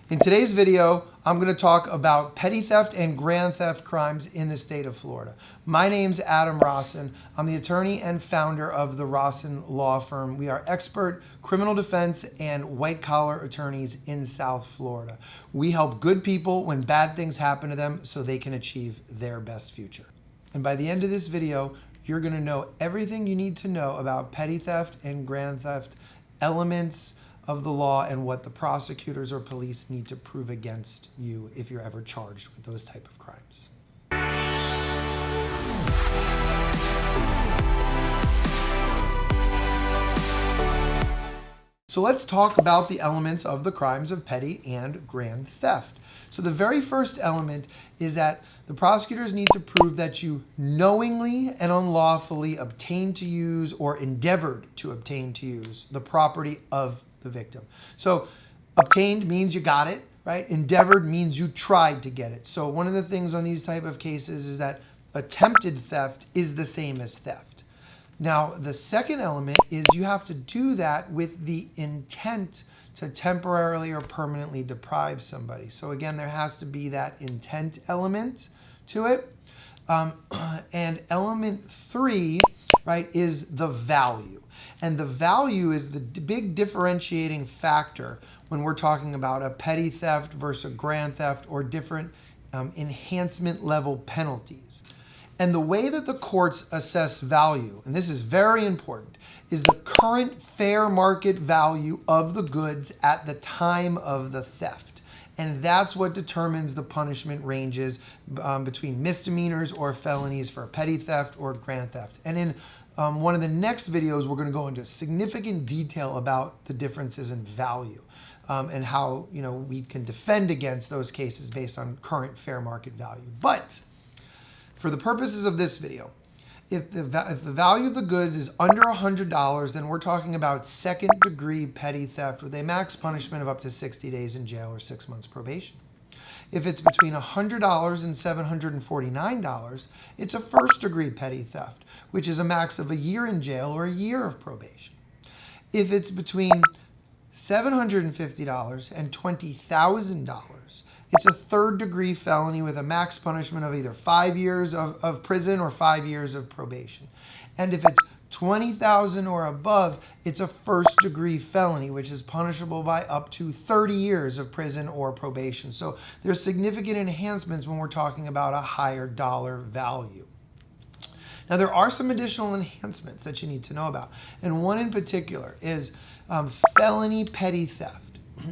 In today's video, I'm going to talk about petty theft and grand theft crimes in the state of Florida. My name's Adam Rossen. I'm the attorney and founder of the Rossen Law Firm. We are expert criminal defense and white-collar attorneys in South Florida. We help good people when bad things happen to them so they can achieve their best future. And by the end of this video, you're going to know everything you need to know about petty theft and grand theft elements of the law and what the prosecutors or police need to prove against you if you're ever charged with those type of crimes. So let's talk about the elements of the crimes of petty and grand theft. So the very first element is that the prosecutors need to prove that you knowingly and unlawfully obtained to use or endeavored to obtain to use the property of the victim. So obtained means you got it, right? Endeavored means you tried to get it. So one of the things on these type of cases is that attempted theft is the same as theft. Now, the second element is you have to do that with the intent to temporarily or permanently deprive somebody. So again, there has to be that intent element to it. And element 3, right, is the value. And the value is the big differentiating factor when we're talking about a petty theft versus a grand theft or different enhancement level penalties. And the way that the courts assess value, and this is very important, is the current fair market value of the goods at the time of the theft. And that's what determines the punishment ranges between misdemeanors or felonies for petty theft or grand theft. And in one of the next videos, we're going to go into significant detail about the differences in value and how we can defend against those cases based on current fair market value. But for the purposes of this video, if the value of the goods is under $100, then we're talking about second-degree petty theft with a max punishment of up to 60 days in jail or 6 months probation. If it's between $100 and $749, it's a first-degree petty theft, which is a max of a year in jail or a year of probation. If it's between $750 and $20,000, it's a third-degree felony with a max punishment of either 5 years of prison or 5 years of probation. And if it's $20,000 or above, it's a first-degree felony, which is punishable by up to 30 years of prison or probation. So there's significant enhancements when we're talking about a higher dollar value. Now, there are some additional enhancements that you need to know about. And one in particular is felony petty theft.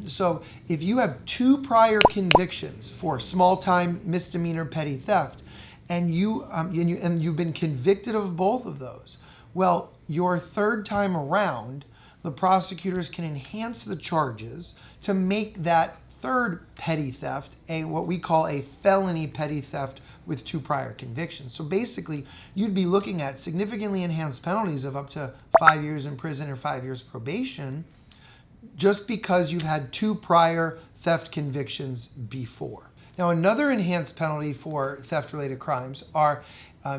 So if you have 2 prior convictions for small-time misdemeanor petty theft, and you've been convicted of both of those, well, your third time around, the prosecutors can enhance the charges to make that third petty theft what we call a felony petty theft with 2 prior convictions. So basically, you'd be looking at significantly enhanced penalties of up to 5 years in prison or 5 years probation just because you've had 2 prior theft convictions before. Now, another enhanced penalty for theft-related crimes are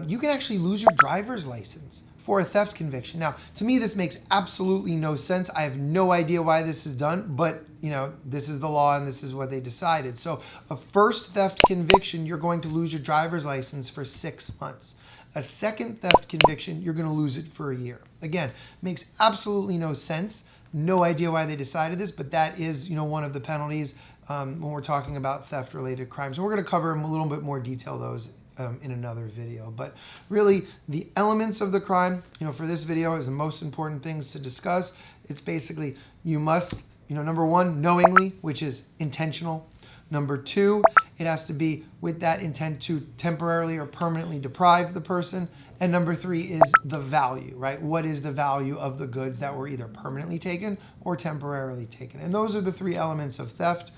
you can actually lose your driver's license for a theft conviction. Now, to me, this makes absolutely no sense. I have no idea why this is done, but this is the law and this is what they decided. So a first theft conviction, you're going to lose your driver's license for 6 months. A second theft conviction, you're going to lose it for a year. Again, makes absolutely no sense. No idea why they decided this, but that is, one of the penalties when we're talking about theft-related crimes. And we're going to cover in a little bit more detail those in another video. But really, the elements of the crime, for this video is the most important things to discuss. It's basically you must, number 1, knowingly, which is intentional. Number 2, it has to be with that intent to temporarily or permanently deprive the person. And number 3 is the value, right? What is the value of the goods that were either permanently taken or temporarily taken? And those are the 3 elements of theft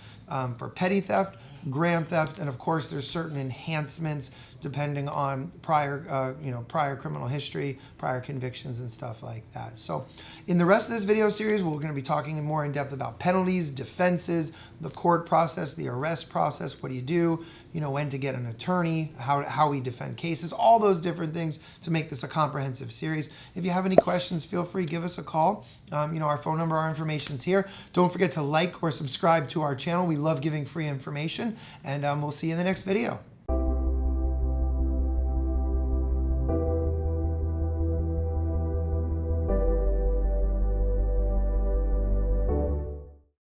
for petty theft, grand theft, and of course there's certain enhancements depending on prior, prior criminal history, prior convictions, and stuff like that. So in the rest of this video series, we're going to be talking more in depth about penalties, defenses, the court process, the arrest process, what do you do, when to get an attorney, how we defend cases, all those different things to make this a comprehensive series. If you have any questions, feel free, give us a call. Our phone number, our information's here. Don't forget to like or subscribe to our channel. We love giving free information, and we'll see you in the next video.